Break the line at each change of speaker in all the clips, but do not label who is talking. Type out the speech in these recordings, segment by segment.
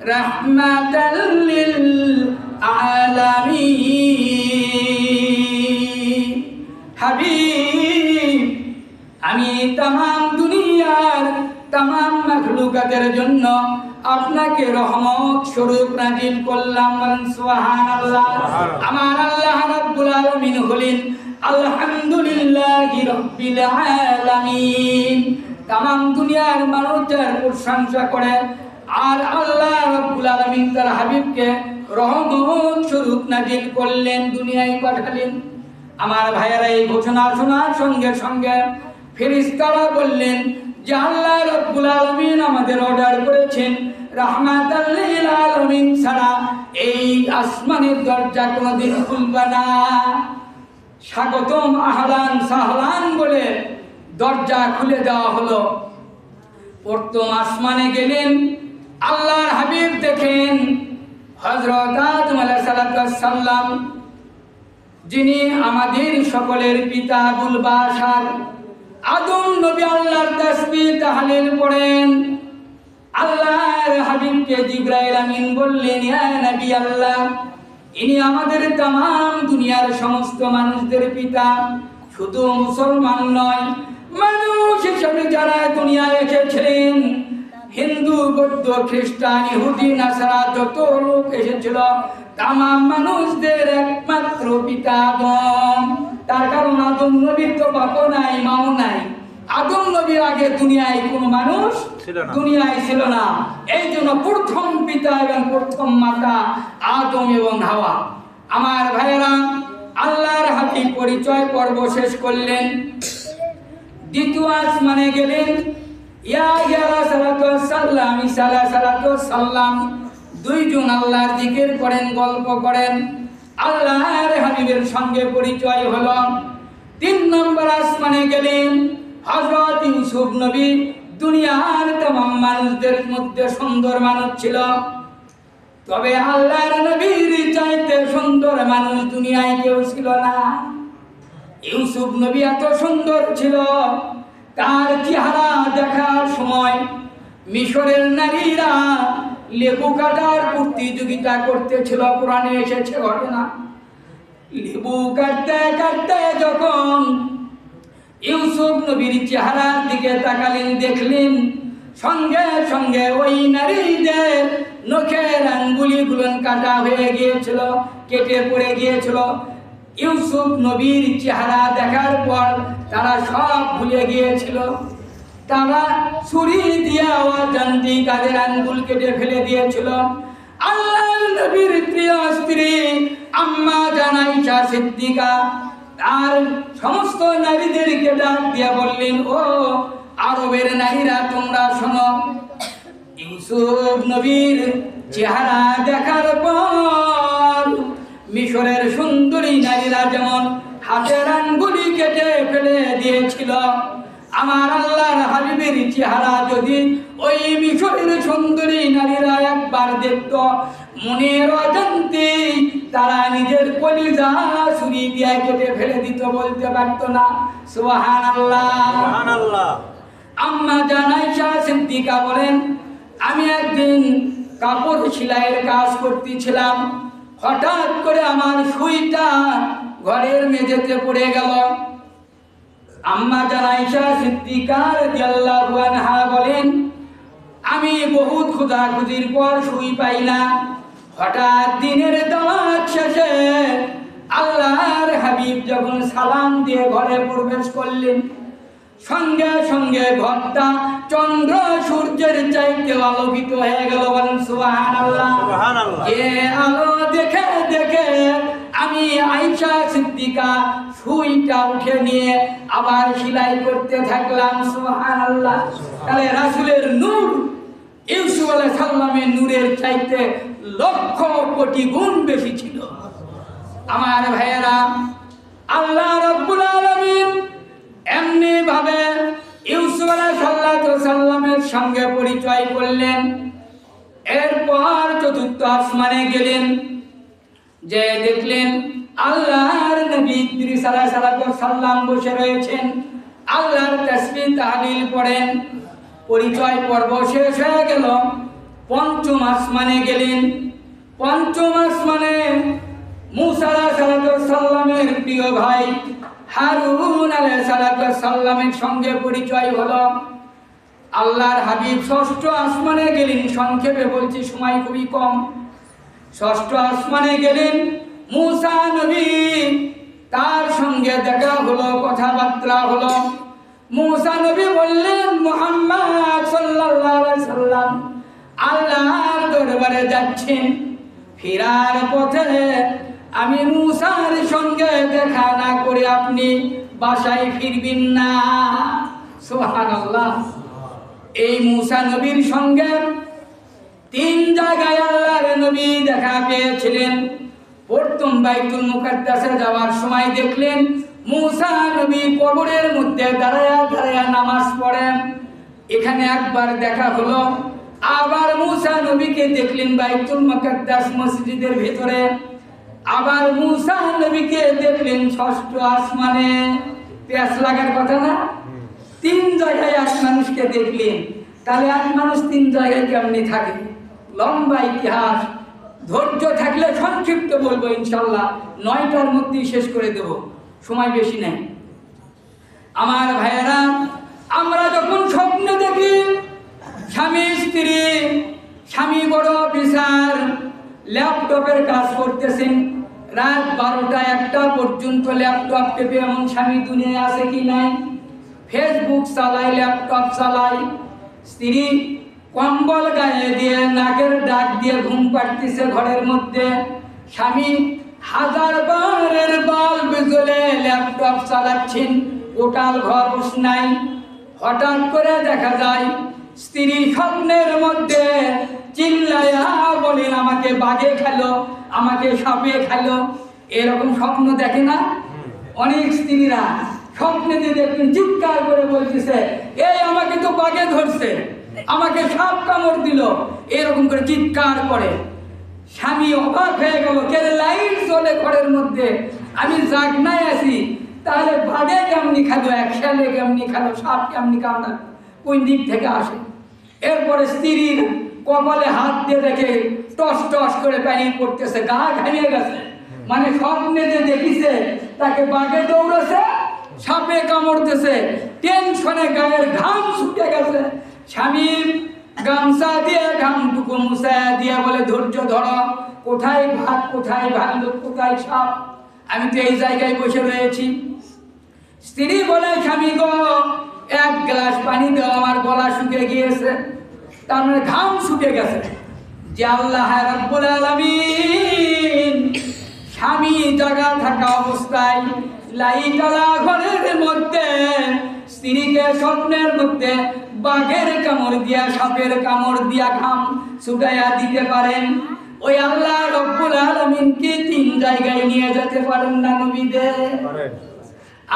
রাহমাতাল লিল আলামিন। হাবিব, আমি तमाम দুনিয়ার तमाम মাখলুকাতের জন্য আপনাকে রহমত স্বরূপ নাজিল করলাম। সুবহানাল্লাহ। আমার আল্লাহ রাব্বুল আলামিন হলেন আলহামদুলিল্লাহি রাব্বিল আলামিন। तमाम দুনিয়ার মানুষের প্রশংসা করে আর আল্লাহ রাব্বুল আলামিন তার হাবিবকে রহমত স্বরূপ নাজিল করলেন, দুনিয়ায় পাঠালেন। আমার ভাইয়েরা, এই ঘোষণা শোনার সঙ্গে সঙ্গে ফেরেশতারা বললেন যে আল্লাহ রাব্বুল আলামিন আমাদের অর্ডার করেছেন রাহমাতাল লিল আলামিন ছাড়া এই আসমানের দরজা কোনোদিন খুলবে না। স্বাগতম, আহলান সাহলান বলে দরজা খুলে দেওয়া হলো। প্রথম আসমানে গেলেন, আল্লাহর হাবিব দেখেন হযরত আদম আলাইহিস সালাম, যিনি আমাদের সকলের পিতা আবুল বাশার। আদম নবী আল্লাহর তাসবিহ তাহলিল পড়েন। আল্লাহর হাবিবকে জিবরাইল আমিন বললেন, ইয়া নবী আল্লাহ, ইনি আমাদের तमाम দুনিয়ার সমস্ত মানুষদের পিতা। শুধু মুসলমান নয়, মানুষ হিসেবে যারা দুনিয়ায় এসেছিলেন, হিন্দু, বৌদ্ধ, খ্রিস্টান, ইহুদি, নাসারা যত লোক এসেছিল, तमाम মানুষদের একমাত্র পিতা আদম। তার কারণ আদম নবীর তো বাপও নাই, মাও নাই। আদম নবীর আগে দুনিয়ায় কোনো মানুষ দুনিয়ায় ছিল না। এই জন্য প্রথম পিতা এবং প্রথম মাতা আদম এবং হাওয়া। আমার ভাইয়েরা, আল্লাহর হাবিব পরিচয় পর্ব শেষ করলেন। দ্বিতীয় আসমানে গেলেন, ইয়া সালাম, দুইজন আল্লাহর জিকির করেন, গল্প করেন। আল্লাহর হাবিবের সঙ্গে পরিচয় হলো। 3 নম্বর আসমানে গেলেন, হযরত ইউসুফ নবী দুনিয়ার तमाम মানুষদের মধ্যে সুন্দর মানুষ ছিল, তবে আল্লাহর নবীর চাইতে সুন্দর মানুষ দুনিয়ায় কেউ ছিল না। ইউসুফ নবী এত সুন্দর ছিল, তার চেহারা দেখার সময় মিশরের নারীরা লেবু কাটার প্রতিযোগিতা করতেছিল। কোরআনে এসেছে ঘটনা। লেবু কাটতে কাটতে যখন ইউসুফ নবীর চেহারার দিকে তাকালেন, দেখলেন সঙ্গে সঙ্গে ওই নারীদের নখের আঙ্গুলিগুলো কাটা হয়ে গিয়েছিল, কেটে পড়ে গিয়েছিল। ইউসুফ নবীর চেহারা দেখার পর তারা সব ভুলে গিয়েছিল। তারা ছুরি দিয়ে অজান্তে তাদের আঙ্গুল কেটে ফেলে দিয়েছিল। আল্লাহর নবীর প্রিয় স্ত্রী আম্মা জান আয়েশা সিদ্দিকা আর সমস্ত নারীদেরকে ডাক দিয়ে বললেন, ও আরবের নারীরা, তোমরা শোনো, ইউসুফ নবীর চেহারা দেখার পর মিশরের সুন্দরী নারীরা যেমন হাতের আঙ্গুলি কেটে ফেলে দিয়েছিল, আমার আল্লাহর হাবিবের চেহারা যদি ওই মিশরের সুন্দরী নারীরা একবার দেখত, মনের অজান্তে তারা নিজের কলিজা ছুরি দিয়ে কেটে ফেলে দিত, বলতে পারতো না। সুবহানাল্লাহ, সুবহানাল্লাহ। আম্মা জান আয়েশা সিদ্দিকা বলেন, আমি একদিন কাপড় সেলাইয়ের কাজ করতেছিলাম, হঠাৎ করে আমার সুইটা ঘরের মেঝেতে পড়ে গেল। আম্মা জান আয়েশা সিদ্দিকা রাদিয়াল্লাহু আনহা বলেন, আমি বহুত খোঁজাখুঁজির পর সুই পাই না। হঠাৎ দিনের দাওয়াত শেষে আল্লাহর হাবিব যখন সালাম দিয়ে ঘরে প্রবেশ করলেন, সঙ্গে সঙ্গে ঘরটা চন্দ্র সূর্যের চাইতে আলোকিত হয়ে গেল। বলেন সুবহানাল্লাহ। এ আলো দেখে দেখে আমি আয়েশা সিদ্দিকা সুইটা উঠে নিয়ে আবার সেলাই করতে থাকলাম। সুবহানাল্লাহ। তাহলে রাসূলের নূর ইউসুফ আলাইহিস সালামের নূরের চাইতে লক্ষ কোটি গুণ বেশি ছিল। আমার ভাইয়েরা, আল্লাহ রাব্বুল আলামিন এমনি ভাবে ইউসুফ আলাইহিস সালামের সঙ্গে পরিচয় করলেন। এরপর চতুর্থ আসমানে গেলেন, যে দেখলেন আল্লাহর নবী ইদ্রিস আলাইহিস সালাম বসে রয়েছেন, আল্লাহর তাসবিহ তাহলিল পড়েন। পরিচয় পর্ব শেষ হয়ে গেল। পঞ্চম আসমানে গেলেন। পঞ্চম আসমানে মুসা আলাইহিস সালামের প্রিয় ভাই হারুন আলাইহিস সালামের সঙ্গে পরিচয় হলো। আল্লাহর হাবিব ষষ্ঠ আসমানে গেলেন। সংক্ষেপে বলছি, সময় খুবই কম। ষষ্ঠ আসমানে গেলেন মুসা নবী, তার সঙ্গে দেখা হলো, কথাবার্তা হলো। মুসা নবী বললেন, মুহাম্মদ সাল্লাল্লাহু আলাইহি সাল্লাম আল্লাহর দরবারে যাচ্ছেন, ফেরার পথে আমি মুসার সঙ্গে দেখা না করে আপনি বাসায় ফিরবেন না। সুবহানাল্লাহ। এই মুসা নবীর সঙ্গে 3 জায়গায় আল্লাহর নবী দেখা পেয়েছিলেন। প্রথম বাইতুল মুকাদ্দাসে যাওয়ার সময় দেখলেন মুসা নবী কবরের মধ্যে দাঁড়ায়া দাঁড়ায়া নামাজ পড়েন, এখানে একবার দেখা হলো। আবার মুসা নবীকে দেখলেন বাইতুল মুকাদ্দাস মসজিদের ভিতরে। আবার মুসা নবীকে দেখলেন ষষ্ঠ আসমানে। পেঁয়াজ লাগার কথা না? 3 জায়গায় এক মানুষকে দেখলেন। তাহলে এক মানুষ 3 জায়গায় কেমনি থাকে? লম্বা ইতিহাস। ধৈর্য থাকলে সংক্ষিপ্ত বলবো ইনশাল্লাহ, 9টার মধ্যেই শেষ করে দেব, সময় বেশি নেই। আমার ভাইয়েরা, আমরা যখন স্বপ্ন দেখি স্বামী স্ত্রী, স্বামী বড় অফিসার, ল্যাপটপের কাজ করতেছেন, রাত 12টা 1টা পর্যন্ত ল্যাপটপ টেপে, এমন স্বামী দুনিয়ায় আছে কি নাই? ফেসবুক চালায়, ল্যাপটপ চালায়। স্ত্রী কম্বল গায়ে দিয়ে নাকের ডাক দিয়ে ঘুম পাড়তেছে ঘরের মধ্যে। স্বামী 1000 বারের বাল্ব জ্বলে ল্যাপটপ চালাচ্ছেন, টোটাল ঘর উষ্ণাই। হঠাৎ করে দেখা যায় স্ত্রী স্বপ্নের মধ্যে চিল্লায়া বলেন, আমাকে বাঘে খেলো, আমাকে সাপে খেলো। এরকম স্বপ্ন দেখে না অনেক স্ত্রীরা? স্বপ্নে যে দেখবেন চিৎকার করে বলতেছে, এই আমাকে তো বাঘে ধরছে, আমাকে সাপ কামড় দিল, এরকম করে চিৎকার করে। স্বামী অবাক হয়ে গেল, কে লাইট জ্বলে ঘরের মধ্যে, আমি জাগনায় আছি, তাহলে বাঘে কেমনি খালো, এক শেলে কেমনি খালো, সাপ কেমনি কামড়াল, কোন দিক থেকে আসে? এরপরে স্ত্রীর কপালে হাত দিয়ে দেখে টস টস করে পানি পড়তেছে, গা ঘামিয়ে গেছে। মানে স্বপ্নে যে দেখিছে তাকে বাঘে দৌড়েছে, সাপে কামড়তেছে, টেনশনে গায়ের ঘাম ছুটে গেছে। স্বামীর গামছা দিয়ে ঘামটুকু মুছায়া দিয়ে বলে, ধৈর্য ধরো, কোথায় ভাত, কোথায় ভাল্লুক, কোথায় সাপ, আমি তো এই জায়গায় বসে রয়েছি। স্ত্রী বলে, স্বামী গো, 1 গ্লাস পানি দাও, আমার গলা শুকিয়ে গিয়েছে। তার মানে ঘাম শুকিয়ে গেছে। যে আল্লাহ রাব্বুল আলামিন স্বামী জাগা থাকা অবস্থায় লাইটালা ঘরের মধ্যে স্ত্রীকে স্বপ্নের মধ্যে বাঘের কামড় দিয়া, সাপের কামড় দিয়া ঘাম ছুটাইয়া দিতে পারেন, ওই আল্লাহ রাব্বুল আলামিন কি 3 জায়গায় নিয়ে যেতে পারেন না নবীদের?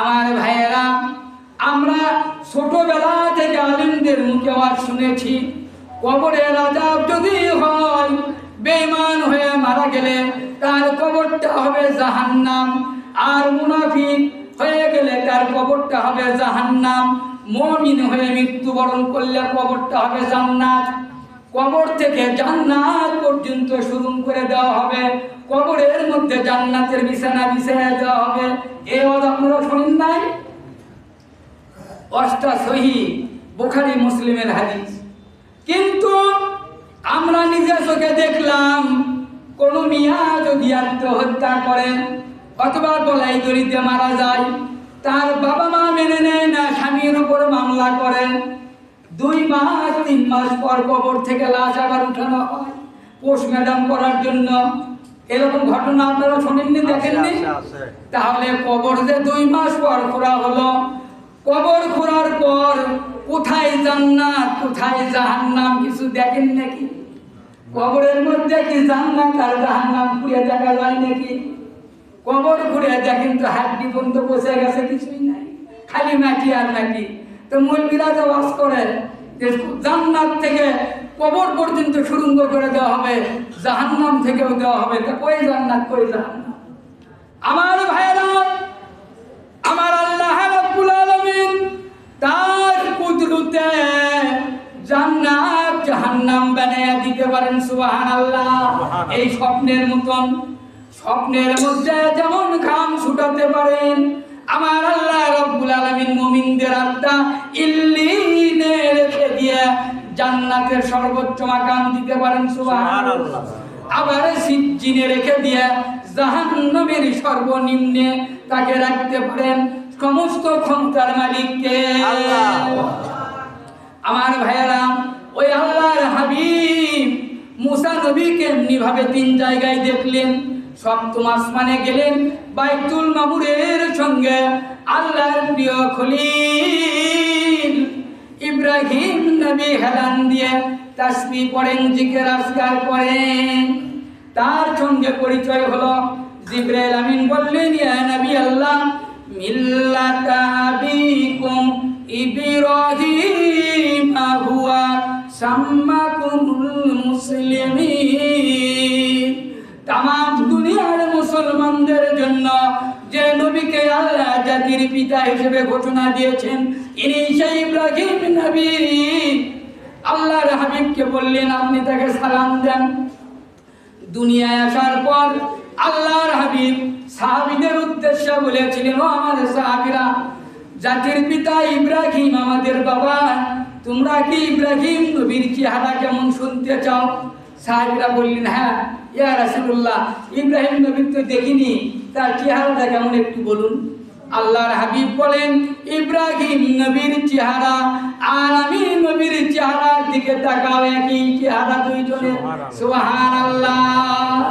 আমার ভাইয়েরা, আমরা ছোটবেলা থেকে আলেমদের মুখে আওয়াজ শুনেছি, কবরের আযাব যদি হয়, বেঈমান হয়ে মারা গেলে তার কবরটা হবে জাহান্নাম, আর মুনাফিক হয়ে গেলে তার কবরটা হবে জাহান্নাম, মুমিন হয়ে মৃত্যুবরণ করলে কবরটা হবে জান্নাত। কবর থেকে জান্নাত পর্যন্ত শুরু করে দেওয়া হবে, কবরের মধ্যে জান্নাতের বিছানা বিছিয়ে দেওয়া হবে। এই কথা আপনারা শুনেন নাই? 8টা সহিহ বুখারী মুসলিমের হাদিস। কিন্তু আমরা নিজে চোখে দেখলাম, কোন মিয়া যদি আত্মহত্যা করে অথবা গলায় দড়িতে মারা যায়, তার বাবা মা মেনে নেয় না, স্বামীর উপর মামলা করে। 2 মাস 3 মাস পর কবর থেকে লাশ আবার উঠানো হয় পোস্টমর্টম করার জন্য। এরকম ঘটনা আপনারা শোনেননি, দেখেননি? তাহলে কবর যে 2 মাস পর খোঁড়া হলো, কবর খোঁড়ার পর কোথায় জান্নাত কোথায় জাহান্নাম কিছু দেখেন নাকি? কবরের মধ্যে কি জান্নাত আর জাহান্নাম খুঁড়ে দেখা যায় নাকি? কবর খুঁড়ে দেখেন তো হাড্ডি পর্যন্ত বসে গেছে, কিছুই নাই, খালি মাটি আর মাটি। তো মৌলবীরা যে ওয়াজ করে যে জান্নাত থেকে কবর পর্যন্ত সুরঙ্গ করে দেওয়া হবে, জাহান্নাম থেকেও দেওয়া হবে, তা কই জান্নাত কই জাহান্নাম? আমার ভাইরা, আমার আল্লাহ রাব্বুল আলামিন তার কুদরতে জান্নাত জাহান্নাম বানায়া দিতে পারেন সুবহানাল্লাহ। এই স্বপ্নের মতন, স্বপ্নের মধ্যে যেমন ঘাম ছুটাতে পারেন, আমার আল্লাহ রাব্বুল আলামিন মুমিনদের আত্মা ইল্লিনে রেখে দিয়ে জান্নাতের সর্বোচ্চ মাকাম দিতে পারেন সুবহানাল্লাহ। আবার সিজ্জিনে রেখে দিয়ে জাহান্নামের সর্বনিম্নে তাকে রাখতে পারেন। সমস্ত ক্ষমতার মালিককে আমার ভাইয়েরা, ওই আল্লাহর হাবিব মুসা নবীকে এমনি ভাবে 3 জায়গায় দেখলেন। সপ্তম আসমানে গেলেন, বাইতুল মামুরের সঙ্গে আল্লাহর প্রিয় খলিল ইব্রাহিম নবী হেলান দিয়ে তাসবিহ পড়েন, জিকির আজকার করেন। তার সঙ্গে পরিচয় হলো। জিবরাইল আমিন বললেন, ইয়া নবী আল্লাহ, মিল্লাতা আবিকুম ইব্রাহিম হুয়া সাম্মাকুমুল মুসলিমিন। তামাম দুনিয়ার মুসলমানদের জন্য যে নবীকে আল্লাহ জাতির পিতা হিসেবে ঘোষণা দিয়েছেন, ইনি সেই ইব্রাহিম নবী। আল্লাহর হাবিবকে বললেন, আপনি তাকে সালাম দেন। দুনিয়ায় আসার পর আল্লাহর হাবিব সাহাবীদের উদ্দেশ্যে বলেছিলেন, ও আমার সাহাবীরা, জাতির পিতা ইব্রাহিম আমাদের বাবা, তোমরা কি ইব্রাহিম নবীর চেহারা কেমন শুনতে চাও? সাহাবীরা বললেন, হ্যাঁ ইয়া রাসূলুল্লাহ, ইব্রাহিম নবীর তো দেখিনি, তার চেহারাটা কেমন একটু বলুন। আল্লাহর হাবিব বলেন, ইব্রাহিম নবীর চেহারা আর আমি নবীর চেহারার দিকে তাকাও, একই চেহারা দুইজনের। সুবহানাল্লাহ।